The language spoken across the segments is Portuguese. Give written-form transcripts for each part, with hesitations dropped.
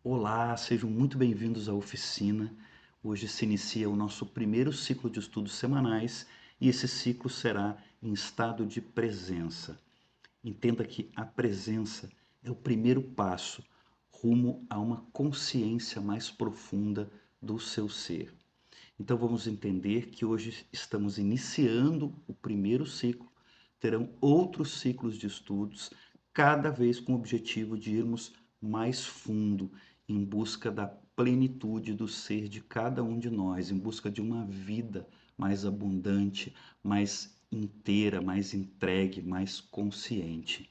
Olá, sejam muito bem-vindos à oficina. Hoje se inicia o nosso primeiro ciclo de estudos semanais e esse ciclo será em estado de presença. Entenda que a presença é o primeiro passo rumo a uma consciência mais profunda do seu ser. Então vamos entender que hoje estamos iniciando o primeiro ciclo, terão outros ciclos de estudos, cada vez com o objetivo de irmos mais fundo, em busca da plenitude do ser de cada um de nós, em busca de uma vida mais abundante, mais inteira, mais entregue, mais consciente.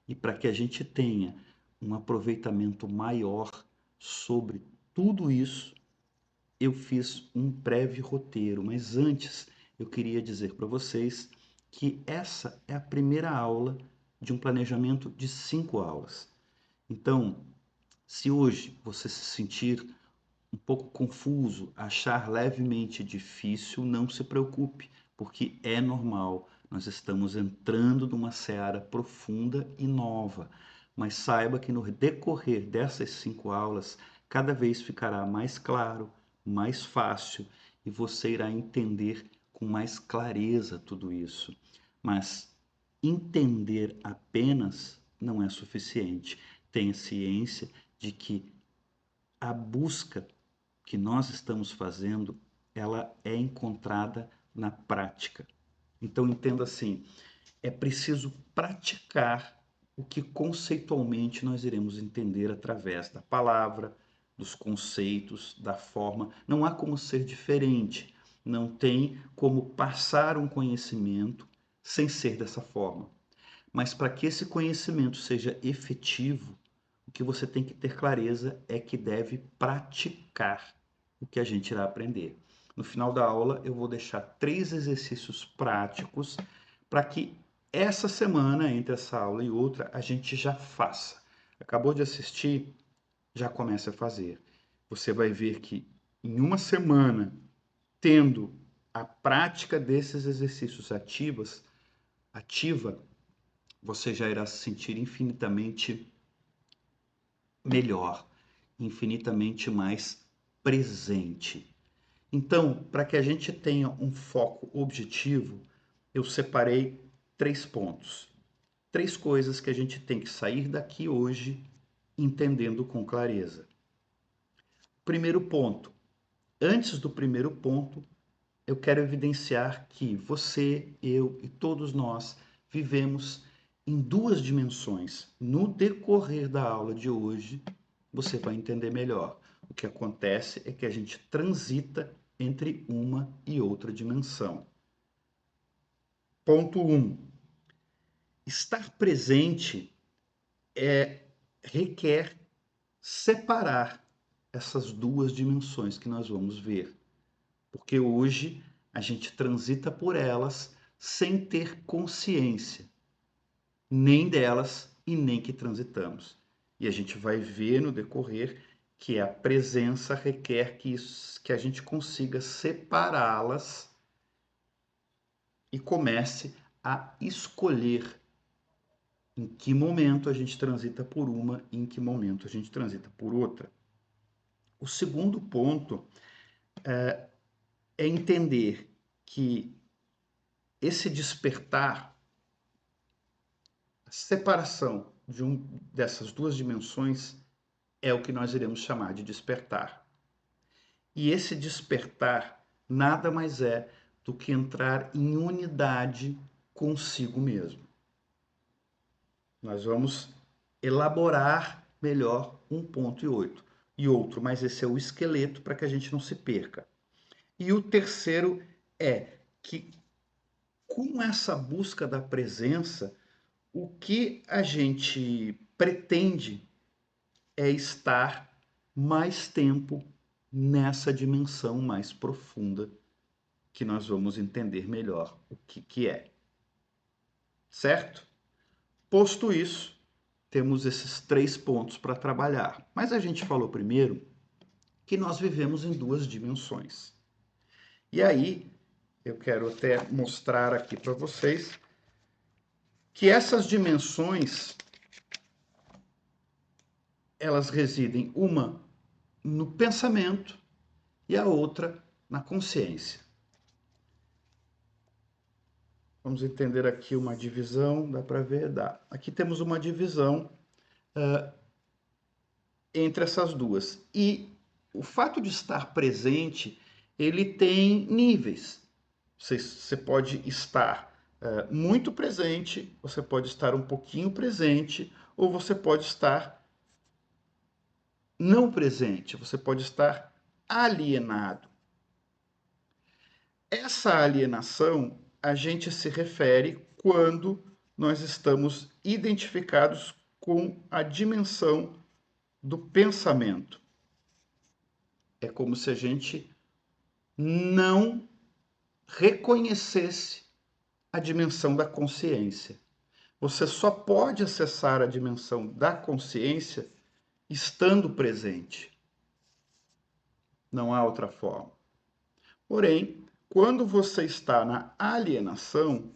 E para que a gente tenha um aproveitamento maior sobre tudo isso, eu fiz um breve roteiro, mas antes eu queria dizer para vocês que essa é a primeira aula de um planejamento de 5 aulas. Então, se hoje você se sentir um pouco confuso, achar levemente difícil, não se preocupe, porque é normal. Nós estamos entrando numa seara profunda e nova. Mas saiba que no decorrer dessas 5 aulas, cada vez ficará mais claro, mais fácil e você irá entender com mais clareza tudo isso. Mas entender apenas não é suficiente. Tenha ciência de que a busca que nós estamos fazendo, ela é encontrada na prática. Então entenda assim, é preciso praticar o que conceitualmente nós iremos entender através da palavra, dos conceitos, da forma. Não há como ser diferente, não tem como passar um conhecimento sem ser dessa forma. Mas para que esse conhecimento seja efetivo, o que você tem que ter clareza é que deve praticar o que a gente irá aprender. No final da aula, eu vou deixar 3 exercícios práticos para que essa semana, entre essa aula e outra, a gente já faça. Acabou de assistir, já comece a fazer. Você vai ver que em uma semana, tendo a prática desses exercícios ativa, você já irá se sentir infinitamente melhor, infinitamente mais presente. Então, para que a gente tenha um foco objetivo, eu separei 3 pontos. 3 coisas que a gente tem que sair daqui hoje entendendo com clareza. Primeiro ponto. Antes do primeiro ponto, eu quero evidenciar que você, eu e todos nós vivemos em 2 dimensões. No decorrer da aula de hoje, você vai entender melhor. O que acontece é que a gente transita entre uma e outra dimensão. Ponto 1. Estar presente requer separar essas 2 dimensões que nós vamos ver. Porque hoje a gente transita por elas sem ter consciência, nem delas e nem que transitamos. E a gente vai ver no decorrer que a presença requer que a gente consiga separá-las e comece a escolher em que momento a gente transita por uma e em que momento a gente transita por outra. O segundo ponto é entender que esse despertar, a separação dessas 2 dimensões é o que nós iremos chamar de despertar. E esse despertar nada mais é do que entrar em unidade consigo mesmo. Nós vamos elaborar melhor um ponto e outro, mas esse é o esqueleto para que a gente não se perca. E o terceiro é que com essa busca da presença, o que a gente pretende é estar mais tempo nessa dimensão mais profunda que nós vamos entender melhor o que é. Certo? Posto isso, temos esses 3 pontos para trabalhar. Mas a gente falou primeiro que nós vivemos em 2 dimensões. E aí, eu quero até mostrar aqui para vocês que essas dimensões elas residem uma no pensamento e a outra na consciência. Vamos entender aqui uma divisão, dá para ver? Dá. Aqui temos uma divisão entre essas duas. E o fato de estar presente, ele tem níveis. Você pode estar muito presente, você pode estar um pouquinho presente, ou você pode estar não presente, você pode estar alienado. Essa alienação a gente se refere quando nós estamos identificados com a dimensão do pensamento. É como se a gente não reconhecesse a dimensão da consciência. Você só pode acessar a dimensão da consciência estando presente. Não há outra forma. Porém, quando você está na alienação,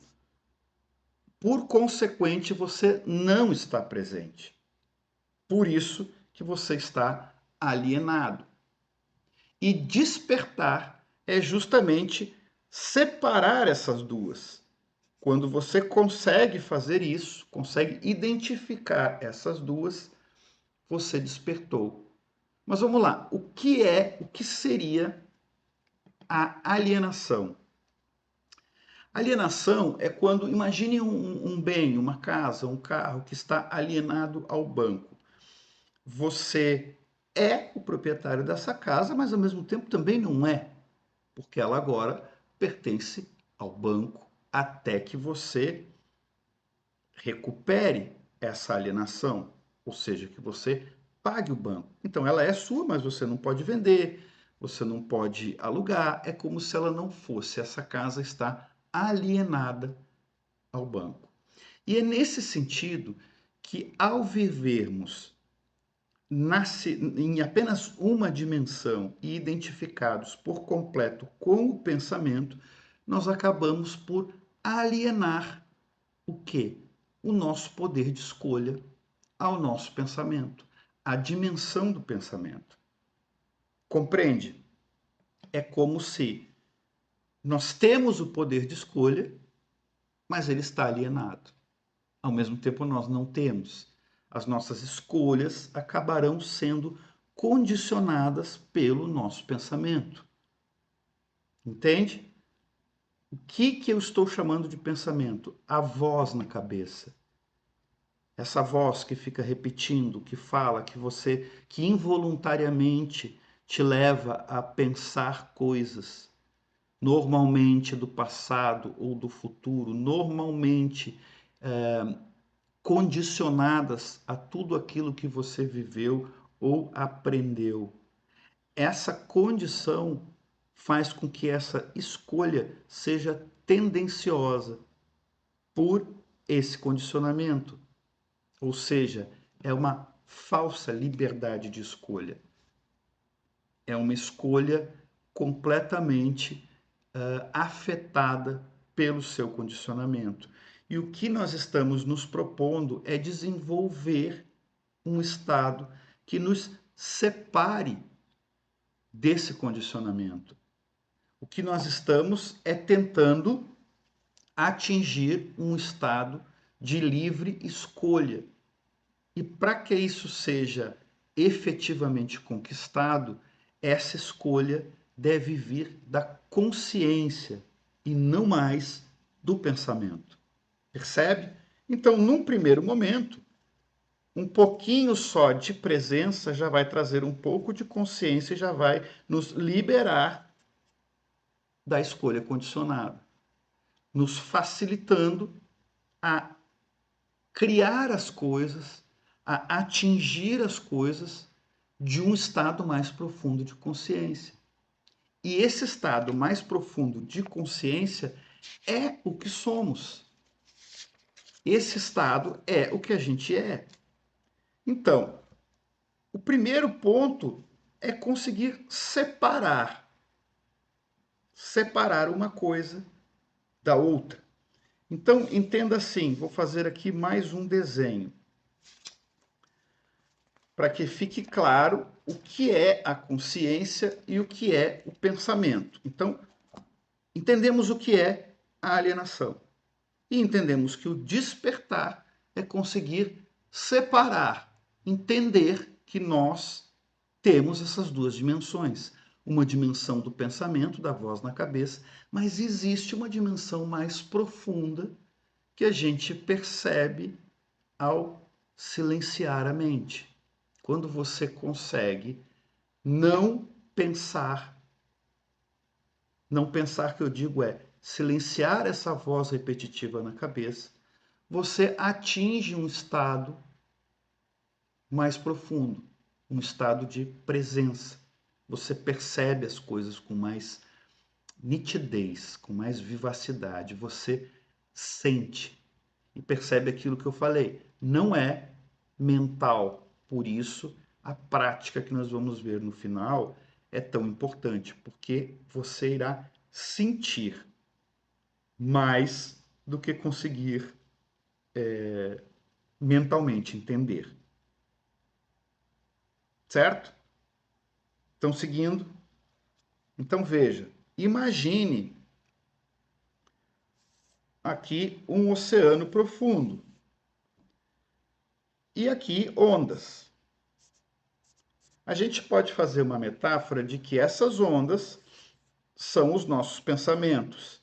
por consequente, você não está presente. Por isso que você está alienado. E despertar é justamente separar essas duas. Quando você consegue fazer isso, consegue identificar essas duas, você despertou. Mas vamos lá, o que seria a alienação? Alienação é quando, imagine um bem, uma casa, um carro que está alienado ao banco. Você é o proprietário dessa casa, mas ao mesmo tempo também não é, porque ela agora pertence ao banco até que você recupere essa alienação, ou seja, que você pague o banco. Então ela é sua, mas você não pode vender, você não pode alugar, é como se ela não fosse. Essa casa está alienada ao banco. E é nesse sentido que, ao vivermos em apenas uma dimensão e identificados por completo com o pensamento, nós acabamos por alienar o quê? O nosso poder de escolha ao nosso pensamento, a dimensão do pensamento. Compreende? É como se nós temos o poder de escolha, mas ele está alienado. Ao mesmo tempo, nós não temos. As nossas escolhas acabarão sendo condicionadas pelo nosso pensamento. Entende? O que eu estou chamando de pensamento? A voz na cabeça. Essa voz que fica repetindo, que fala, que involuntariamente te leva a pensar coisas, normalmente do passado ou do futuro, normalmente condicionadas a tudo aquilo que você viveu ou aprendeu. Essa condição faz com que essa escolha seja tendenciosa por esse condicionamento. Ou seja, é uma falsa liberdade de escolha. É uma escolha completamente afetada pelo seu condicionamento. E o que nós estamos nos propondo é desenvolver um estado que nos separe desse condicionamento. O que nós estamos é tentando atingir um estado de livre escolha. E para que isso seja efetivamente conquistado, essa escolha deve vir da consciência e não mais do pensamento. Percebe? Então, num primeiro momento, um pouquinho só de presença já vai trazer um pouco de consciência e já vai nos liberar da escolha condicionada, nos facilitando a criar as coisas, a atingir as coisas de um estado mais profundo de consciência. E esse estado mais profundo de consciência é o que somos. Esse estado é o que a gente é. Então, o primeiro ponto é conseguir separar uma coisa da outra. Então, entenda assim, vou fazer aqui mais um desenho. para que fique claro o que é a consciência e o que é o pensamento. Então, entendemos o que é a alienação e entendemos que o despertar é conseguir separar, entender que nós temos essas duas dimensões. Uma dimensão do pensamento, da voz na cabeça, mas existe uma dimensão mais profunda que a gente percebe ao silenciar a mente. Quando você consegue não pensar, não pensar que eu digo é silenciar essa voz repetitiva na cabeça, você atinge um estado mais profundo, um estado de presença. Você percebe as coisas com mais nitidez, com mais vivacidade. Você sente e percebe aquilo que eu falei. Não é mental. Por isso, a prática que nós vamos ver no final é tão importante, porque você irá sentir mais do que conseguir mentalmente entender. Certo? Estão seguindo? Então veja, imagine aqui um oceano profundo e aqui ondas. A gente pode fazer uma metáfora de que essas ondas são os nossos pensamentos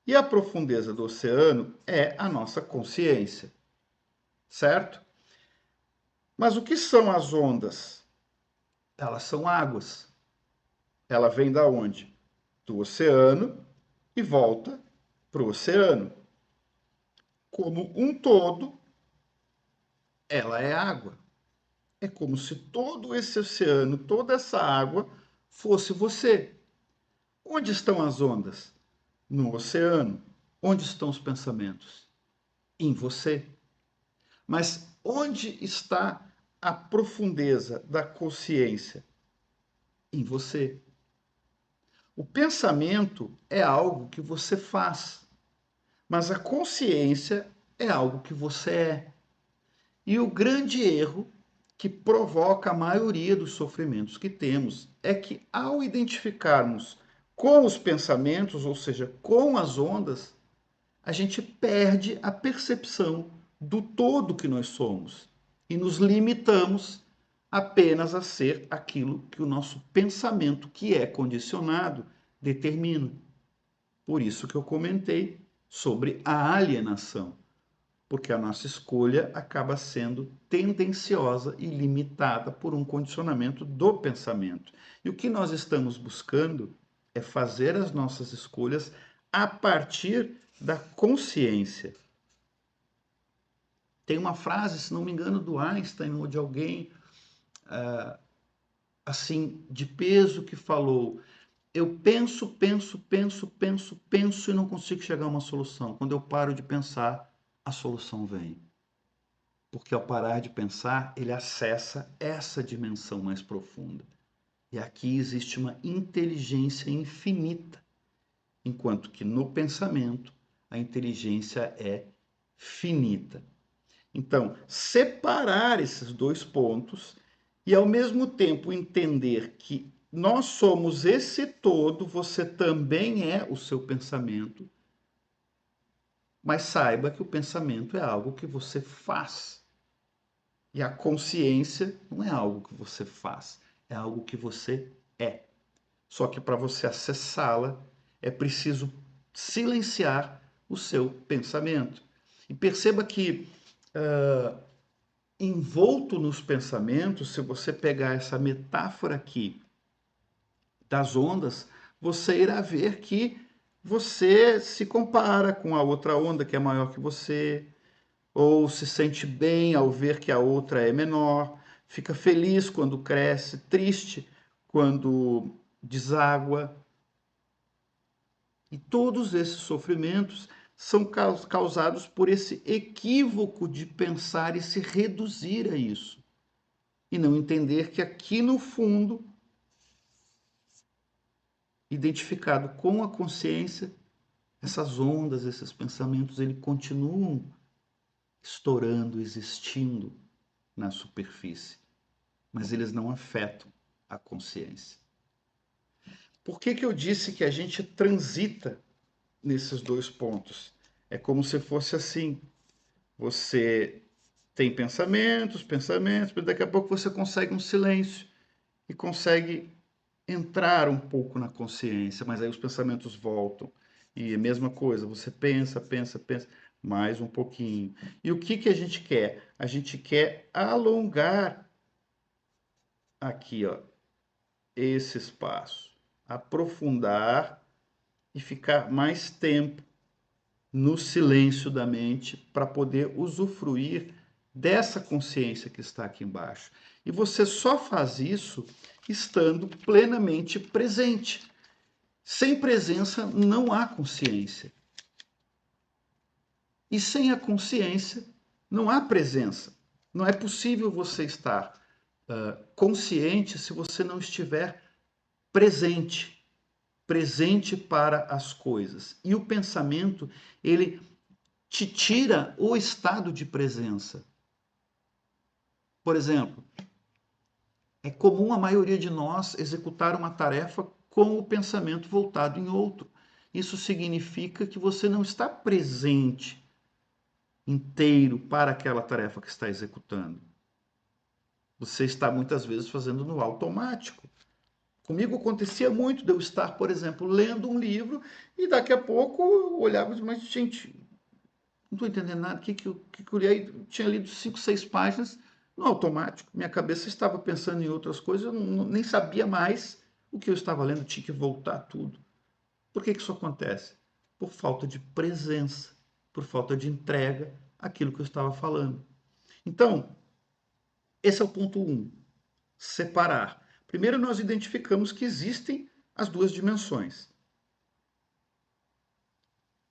e a profundeza do oceano é a nossa consciência, certo? Mas o que são as ondas? Elas são águas. Ela vem da onde? Do oceano e volta para o oceano. Como um todo, ela é água. É como se todo esse oceano, toda essa água fosse você. Onde estão as ondas? No oceano. Onde estão os pensamentos? Em você. Mas onde está a profundeza da consciência? Em você. O pensamento é algo que você faz, mas a consciência é algo que você é. E o grande erro que provoca a maioria dos sofrimentos que temos é que, ao identificarmos com os pensamentos, ou seja, com as ondas, a gente perde a percepção do todo que nós somos e nos limitamos apenas a ser aquilo que o nosso pensamento, que é condicionado, determina. Por isso que eu comentei sobre a alienação, porque a nossa escolha acaba sendo tendenciosa e limitada por um condicionamento do pensamento. E o que nós estamos buscando é fazer as nossas escolhas a partir da consciência. Tem uma frase, se não me engano, do Einstein ou de alguém assim de peso que falou: eu penso, penso, penso, penso, penso e não consigo chegar a uma solução. Quando eu paro de pensar, a solução vem. Porque ao parar de pensar, ele acessa essa dimensão mais profunda. E aqui existe uma inteligência infinita, enquanto que no pensamento a inteligência é finita. Então, separar esses dois pontos e ao mesmo tempo entender que nós somos esse todo, você também é o seu pensamento, mas saiba que o pensamento é algo que você faz. E a consciência não é algo que você faz, é algo que você é. Só que para você acessá-la, é preciso silenciar o seu pensamento. E perceba que, envolto nos pensamentos, se você pegar essa metáfora aqui das ondas, você irá ver que você se compara com a outra onda que é maior que você, ou se sente bem ao ver que a outra é menor, fica feliz quando cresce, triste quando deságua. E todos esses sofrimentos são causados por esse equívoco de pensar e se reduzir a isso. E não entender que aqui no fundo, identificado com a consciência, essas ondas, esses pensamentos, eles continuam estourando, existindo na superfície. mas eles não afetam a consciência. Por que eu disse que a gente transita nesses dois pontos? É como se fosse assim, você tem pensamentos, mas daqui a pouco você consegue um silêncio e consegue entrar um pouco na consciência, mas aí os pensamentos voltam. E a mesma coisa, você pensa, mais um pouquinho. E o que a gente quer? A gente quer alongar aqui, ó, esse espaço, aprofundar e ficar mais tempo no silêncio da mente para poder usufruir dessa consciência que está aqui embaixo. E você só faz isso estando plenamente presente. Sem presença não há consciência. E sem a consciência não há presença. Não é possível você estar consciente se você não estiver presente, presente para as coisas. E o pensamento, ele te tira o estado de presença. Por exemplo, é comum a maioria de nós executar uma tarefa com o pensamento voltado em outro. Isso significa que você não está presente inteiro para aquela tarefa que está executando. Você está muitas vezes fazendo no automático. Comigo acontecia muito de eu estar, por exemplo, lendo um livro e daqui a pouco eu olhava e dizia, mas gente, não estou entendendo nada. O que eu li? Eu tinha lido 5, 6 páginas no automático. Minha cabeça estava pensando em outras coisas, eu nem sabia mais o que eu estava lendo, tinha que voltar tudo. Por que isso acontece? Por falta de presença, por falta de entrega àquilo que eu estava falando. Então, esse é o ponto 1, separar. Primeiro nós identificamos que existem as duas dimensões.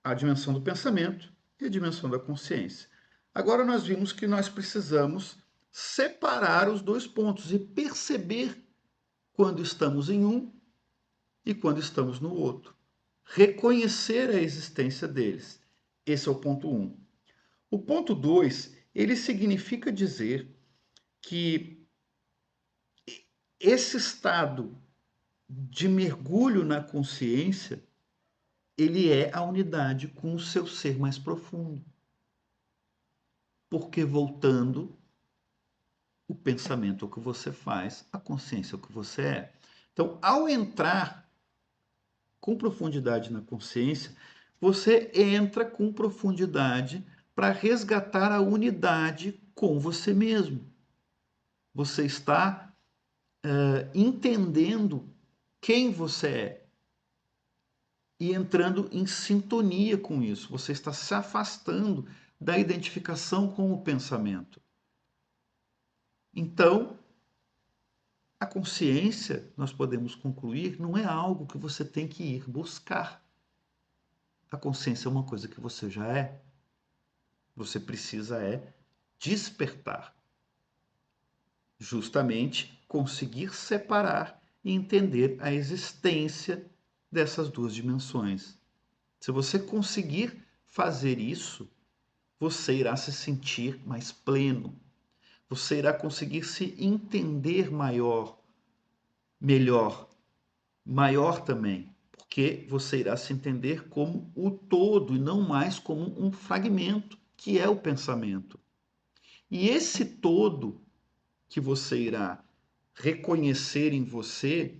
A dimensão do pensamento e a dimensão da consciência. Agora nós vimos que nós precisamos separar os dois pontos e perceber quando estamos em um e quando estamos no outro. Reconhecer a existência deles. Esse é o ponto 1. O ponto 2, ele significa dizer que esse estado de mergulho na consciência, ele é a unidade com o seu ser mais profundo. Porque voltando, o pensamento é o que você faz, a consciência é o que você é. Então, ao entrar com profundidade na consciência, você entra com profundidade para resgatar a unidade com você mesmo. Você está entendendo quem você é e entrando em sintonia com isso. Você está se afastando da identificação com o pensamento. Então, a consciência, nós podemos concluir, não é algo que você tem que ir buscar. A consciência é uma coisa que você já é. Você precisa despertar. Justamente conseguir separar e entender a existência dessas duas dimensões. Se você conseguir fazer isso, você irá se sentir mais pleno. Você irá conseguir se entender melhor, maior também, porque você irá se entender como o todo e não mais como um fragmento, que é o pensamento. E esse todo que você irá reconhecer em você,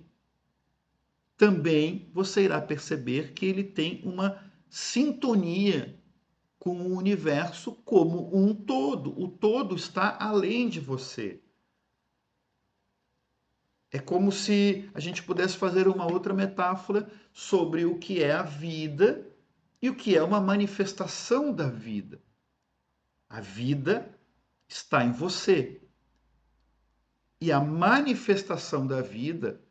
também você irá perceber que ele tem uma sintonia com o universo como um todo. O todo está além de você. É como se a gente pudesse fazer uma outra metáfora sobre o que é a vida e o que é uma manifestação da vida. A vida está em você. E a manifestação da vida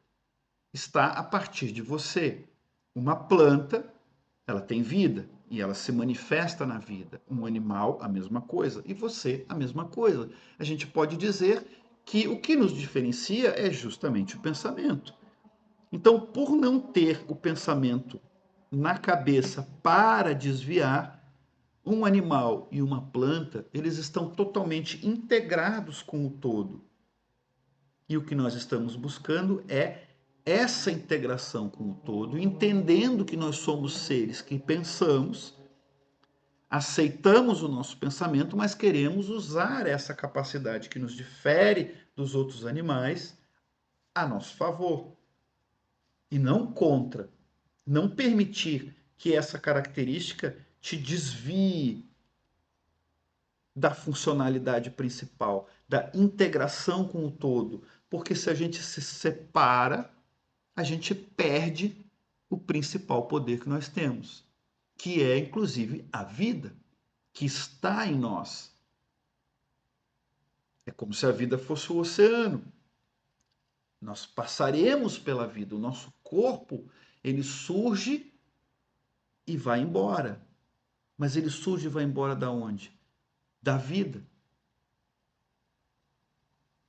está a partir de você. Uma planta, ela tem vida e ela se manifesta na vida. Um animal, a mesma coisa. E você, a mesma coisa. A gente pode dizer que o que nos diferencia é justamente o pensamento. Então, por não ter o pensamento na cabeça para desviar, um animal e uma planta, eles estão totalmente integrados com o todo. E o que nós estamos buscando é essa integração com o todo, entendendo que nós somos seres que pensamos, aceitamos o nosso pensamento, mas queremos usar essa capacidade que nos difere dos outros animais a nosso favor e não contra. Não permitir que essa característica te desvie da funcionalidade principal, da integração com o todo. Porque se a gente se separa, a gente perde o principal poder que nós temos, que é inclusive a vida que está em nós. É como se a vida fosse o oceano. Nós passaremos pela vida, o nosso corpo, ele surge e vai embora. Mas ele surge e vai embora da onde? Da vida.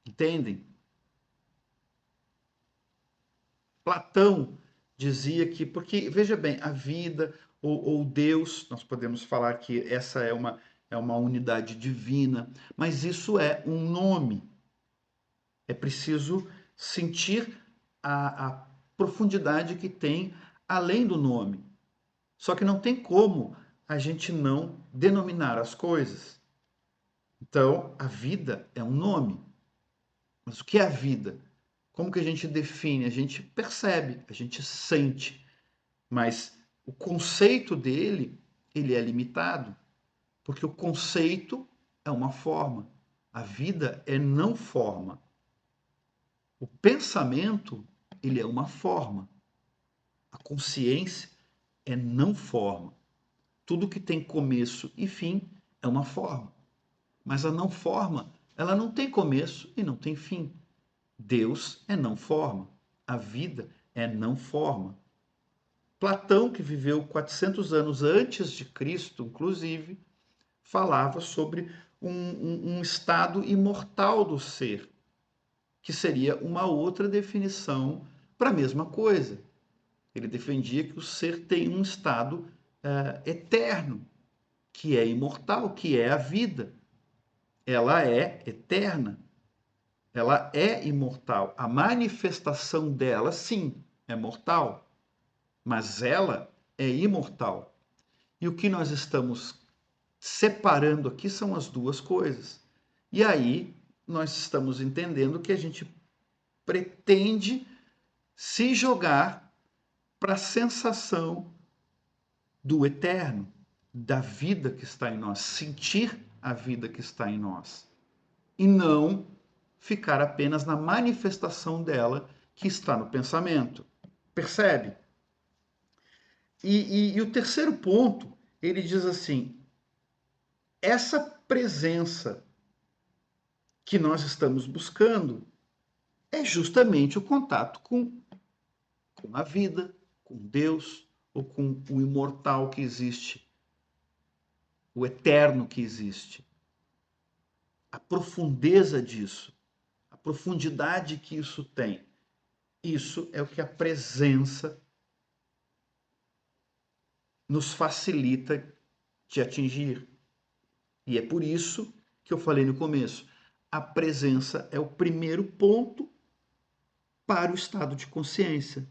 Entendem? Platão dizia que, porque, veja bem, a vida ou Deus, nós podemos falar que essa é uma unidade divina, mas isso é um nome. É preciso sentir a profundidade que tem além do nome. Só que não tem como a gente não denominar as coisas. Então, a vida é um nome. Mas o que é a vida? Como que a gente define? A gente percebe, a gente sente, mas o conceito dele, ele é limitado, porque o conceito é uma forma, a vida é não forma. O pensamento, ele é uma forma. A consciência é não forma. Tudo que tem começo e fim é uma forma. Mas a não forma, ela não tem começo e não tem fim. Deus é não forma. A vida é não forma. Platão, que viveu 400 anos antes de Cristo, inclusive, falava sobre um estado imortal do ser, que seria uma outra definição para a mesma coisa. Ele defendia que o ser tem um estado eterno, que é imortal, que é a vida. Ela é eterna, ela é imortal. A manifestação dela, sim, é mortal, mas ela é imortal. E o que nós estamos separando aqui são as duas coisas. E aí nós estamos entendendo que a gente pretende se jogar para a sensação do eterno, da vida que está em nós, sentir a vida que está em nós. E não ficar apenas na manifestação dela que está no pensamento. Percebe? E o terceiro ponto, ele diz assim: essa presença que nós estamos buscando é justamente o contato com a vida, com Deus, ou com o imortal que existe, o eterno que existe. A profundeza disso, a profundidade que isso tem, isso é o que a presença nos facilita de atingir. E é por isso que eu falei no começo, a presença é o primeiro ponto para o estado de consciência.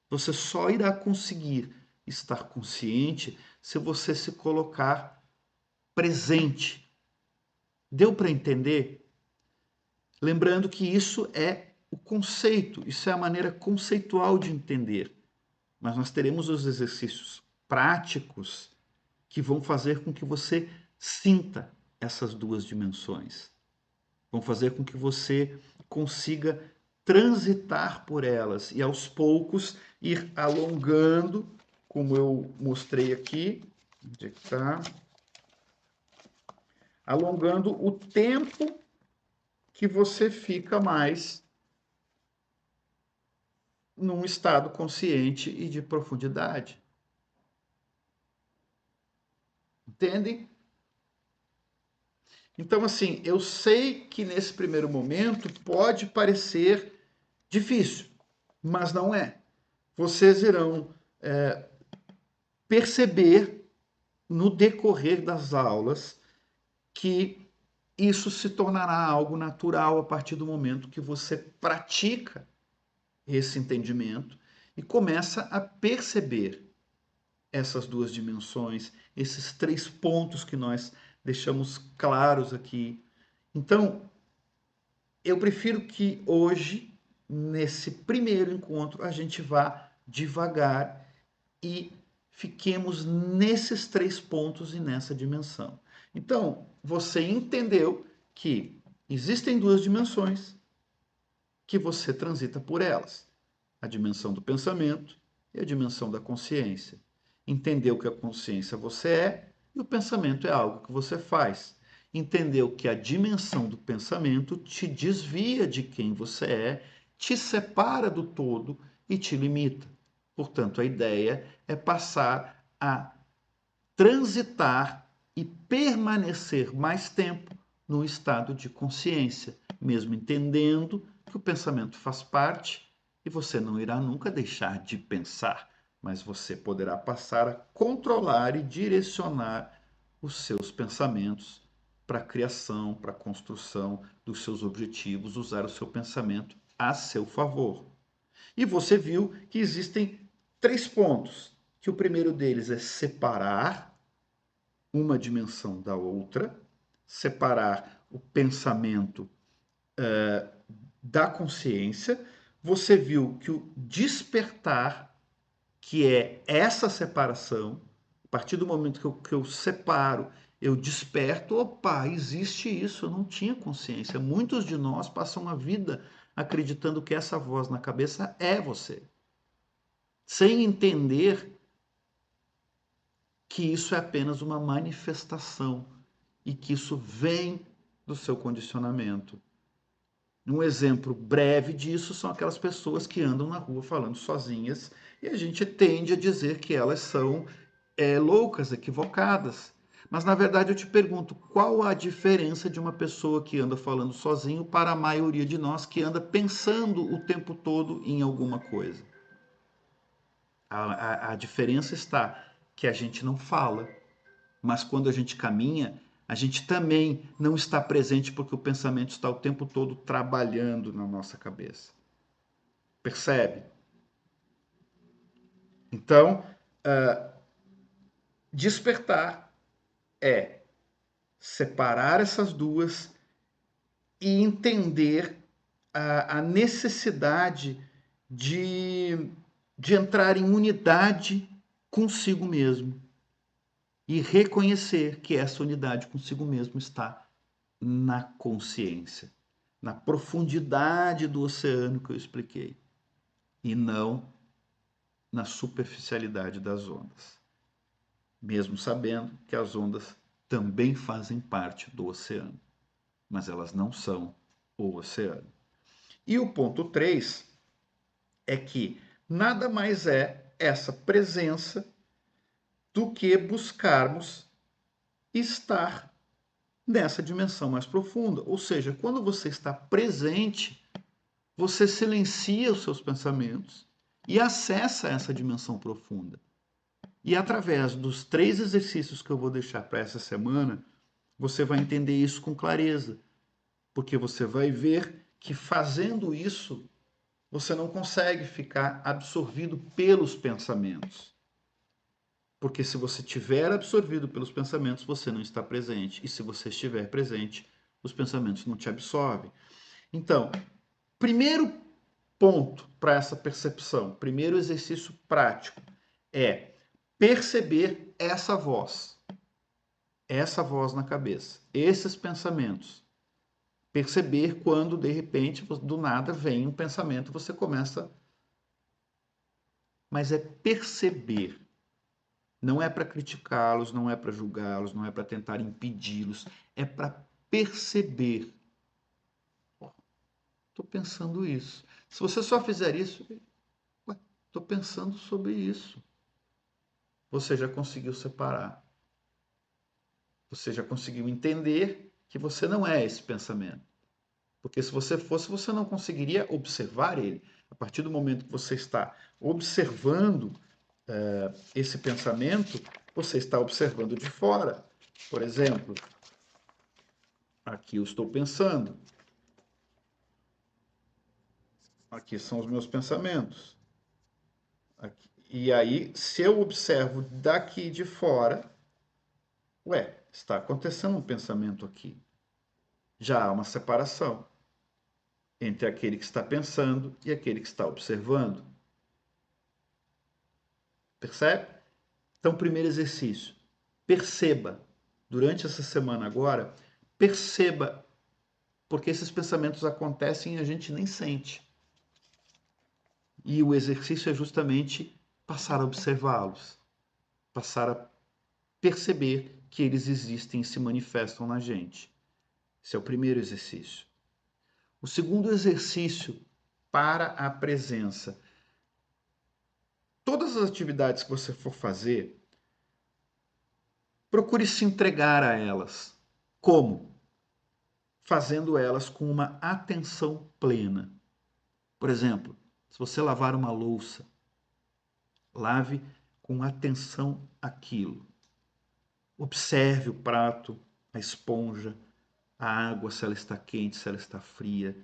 Você só irá conseguir estar consciente se você se colocar presente. Deu para entender? Lembrando que isso é o conceito, isso é a maneira conceitual de entender. Mas nós teremos os exercícios práticos que vão fazer com que você sinta essas duas dimensões. Vão fazer com que você consiga transitar por elas e aos poucos ir alongando, como eu mostrei aqui, onde é que está? Alongando o tempo que você fica mais num estado consciente e de profundidade. Entendem? Então, assim, eu sei que nesse primeiro momento pode parecer difícil, mas não é. Vocês irão perceber no decorrer das aulas que isso se tornará algo natural a partir do momento que você pratica esse entendimento e começa a perceber essas duas dimensões, esses três pontos que nós deixamos claros aqui. Então, eu prefiro que hoje, nesse primeiro encontro, a gente vá devagar e fiquemos nesses três pontos e nessa dimensão. Então, você entendeu que existem duas dimensões que você transita por elas: a dimensão do pensamento e a dimensão da consciência. Entendeu que a consciência você é e o pensamento é algo que você faz. Entendeu que a dimensão do pensamento te desvia de quem você é, te separa do todo e te limita. Portanto, a ideia é passar a transitar e permanecer mais tempo no estado de consciência, mesmo entendendo que o pensamento faz parte e você não irá nunca deixar de pensar, mas você poderá passar a controlar e direcionar os seus pensamentos para a criação, para a construção dos seus objetivos, usar o seu pensamento a seu favor. E você viu que existem três pontos, que o primeiro deles é separar uma dimensão da outra, separar o pensamento da consciência. Você viu que o despertar, que é essa separação, a partir do momento que eu separo, eu desperto, opa, existe isso, eu não tinha consciência. Muitos de nós passam a vida acreditando que essa voz na cabeça é você, sem entender que isso é apenas uma manifestação e que isso vem do seu condicionamento. Um exemplo breve disso são aquelas pessoas que andam na rua falando sozinhas e a gente tende a dizer que elas são loucas, equivocadas. Mas na verdade eu te pergunto, qual a diferença de uma pessoa que anda falando sozinho para a maioria de nós que anda pensando o tempo todo em alguma coisa? A diferença está que a gente não fala, mas quando a gente caminha, a gente também não está presente porque o pensamento está o tempo todo trabalhando na nossa cabeça. Percebe? Então, despertar é separar essas duas e entender a necessidade de entrar em unidade consigo mesmo e reconhecer que essa unidade consigo mesmo está na consciência, na profundidade do oceano que eu expliquei, e não na superficialidade das ondas. Mesmo sabendo que as ondas também fazem parte do oceano, mas elas não são o oceano. E o ponto 3 é que nada mais é essa presença do que buscarmos estar nessa dimensão mais profunda. Ou seja, quando você está presente, você silencia os seus pensamentos e acessa essa dimensão profunda. E através dos 3 exercícios que eu vou deixar para essa semana, você vai entender isso com clareza. Porque você vai ver que fazendo isso, você não consegue ficar absorvido pelos pensamentos. Porque se você estiver absorvido pelos pensamentos, você não está presente. E se você estiver presente, os pensamentos não te absorvem. Então, primeiro ponto para essa percepção, primeiro exercício prático, é perceber essa voz na cabeça, esses pensamentos. Perceber quando, de repente, do nada vem um pensamento, você começa. Mas é perceber. Não é para criticá-los, não é para julgá-los, não é para tentar impedi-los, é para perceber. Estou pensando isso. Se você só fizer isso, estou pensando sobre isso. Você já conseguiu separar. Você já conseguiu entender que você não é esse pensamento. Porque se você fosse, você não conseguiria observar ele. A partir do momento que você está observando esse pensamento, você está observando de fora. Por exemplo, Aqui eu estou pensando. Aqui são os meus pensamentos. Aqui. E aí, se eu observo daqui de fora, ué, está acontecendo um pensamento aqui. Já há uma separação entre aquele que está pensando e aquele que está observando. Percebe? Então, primeiro exercício. Perceba, durante essa semana agora, perceba, porque esses pensamentos acontecem e a gente nem sente. E o exercício é justamente passar a observá-los, passar a perceber que eles existem e se manifestam na gente. Esse é o primeiro exercício. O segundo exercício para a presença. Todas as atividades que você for fazer, procure se entregar a elas. Como? Fazendo elas com uma atenção plena. Por exemplo, se você lavar uma louça, lave com atenção àquilo. Observe o prato, a esponja, a água, se ela está quente, se ela está fria.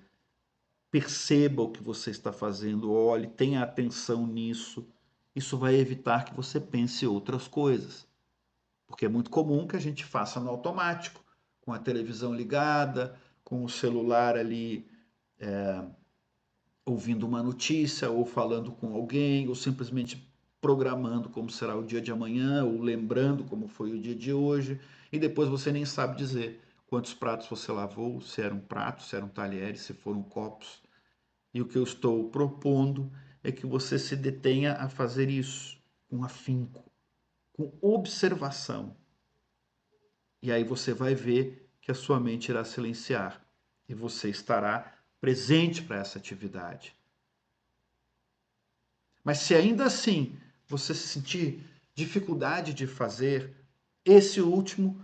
Perceba o que você está fazendo, olhe, tenha atenção nisso. Isso vai evitar que você pense outras coisas. Porque é muito comum que a gente faça no automático, com a televisão ligada, com o celular ali ouvindo uma notícia, ou falando com alguém, ou simplesmente programando como será o dia de amanhã, ou lembrando como foi o dia de hoje, e depois você nem sabe dizer quantos pratos você lavou, se eram pratos, se eram talheres, se foram copos. E o que eu estou propondo é que você se detenha a fazer isso com afinco, com observação. E aí você vai ver que a sua mente irá silenciar e você estará presente para essa atividade. Mas se ainda assim você sentir dificuldade de fazer esse último,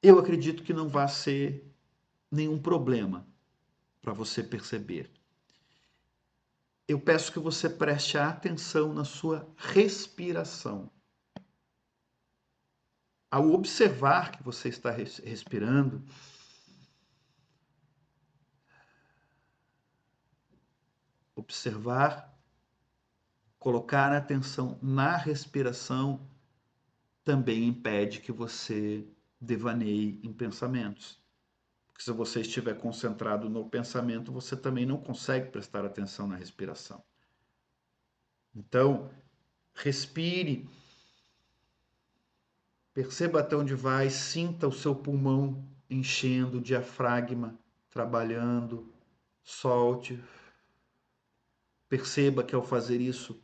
eu acredito que não vai ser nenhum problema para você perceber. Eu peço que você preste atenção na sua respiração. Ao observar que você está respirando, observar, colocar atenção na respiração também impede que você devaneie em pensamentos. Porque se você estiver concentrado no pensamento, você também não consegue prestar atenção na respiração. Então, respire, perceba até onde vai, sinta o seu pulmão enchendo, o diafragma trabalhando, solte. Perceba que ao fazer isso,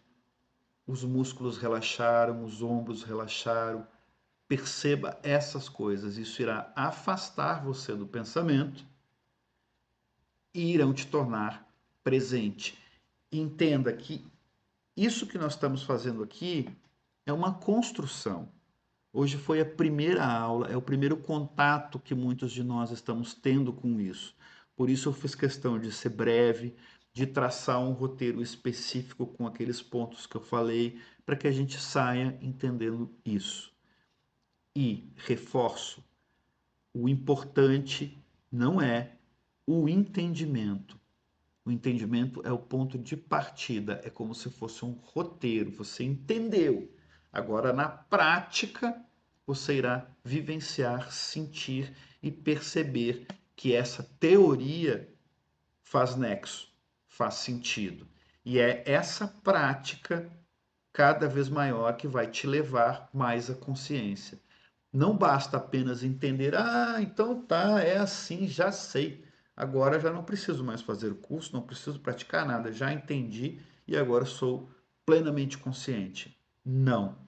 os músculos relaxaram, os ombros relaxaram. Perceba essas coisas, isso irá afastar você do pensamento e irão te tornar presente. Entenda que isso que nós estamos fazendo aqui é uma construção. Hoje foi a primeira aula, é o primeiro contato que muitos de nós estamos tendo com isso. Por isso eu fiz questão de ser breve, de traçar um roteiro específico com aqueles pontos que eu falei, para que a gente saia entendendo isso. E reforço, o importante não é o entendimento. O entendimento é o ponto de partida, é como se fosse um roteiro. Você entendeu. Agora, na prática, você irá vivenciar, sentir e perceber que essa teoria faz nexo, faz sentido. E é essa prática cada vez maior que vai te levar mais à consciência. Não basta apenas entender, então tá, é assim, já sei. Agora já não preciso mais fazer o curso, não preciso praticar nada, já entendi e agora sou plenamente consciente. Não,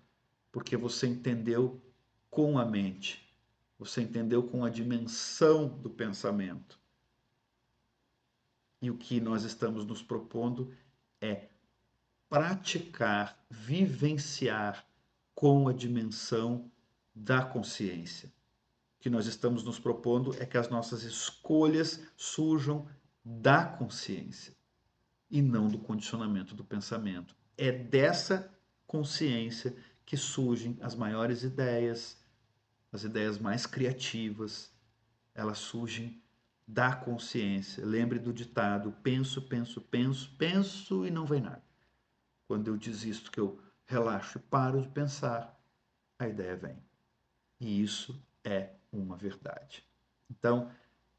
porque você entendeu com a mente, você entendeu com a dimensão do pensamento. E o que nós estamos nos propondo é praticar, vivenciar com a dimensão da consciência. O que nós estamos nos propondo é que as nossas escolhas surjam da consciência e não do condicionamento do pensamento. É dessa consciência que surgem as maiores ideias, as ideias mais criativas, elas surgem da consciência. Lembre do ditado: penso, penso, penso, penso e não vem nada. Quando eu desisto, que eu relaxo e paro de pensar, a ideia vem. E isso é uma verdade. Então,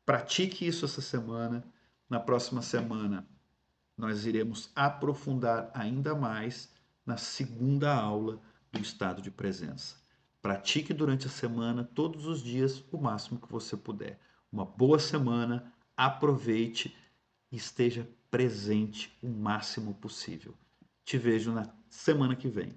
pratique isso essa semana. Na próxima semana, nós iremos aprofundar ainda mais na segunda aula do estado de presença. Pratique durante a semana, todos os dias, o máximo que você puder. Uma boa semana, aproveite e esteja presente o máximo possível. Te vejo na semana que vem.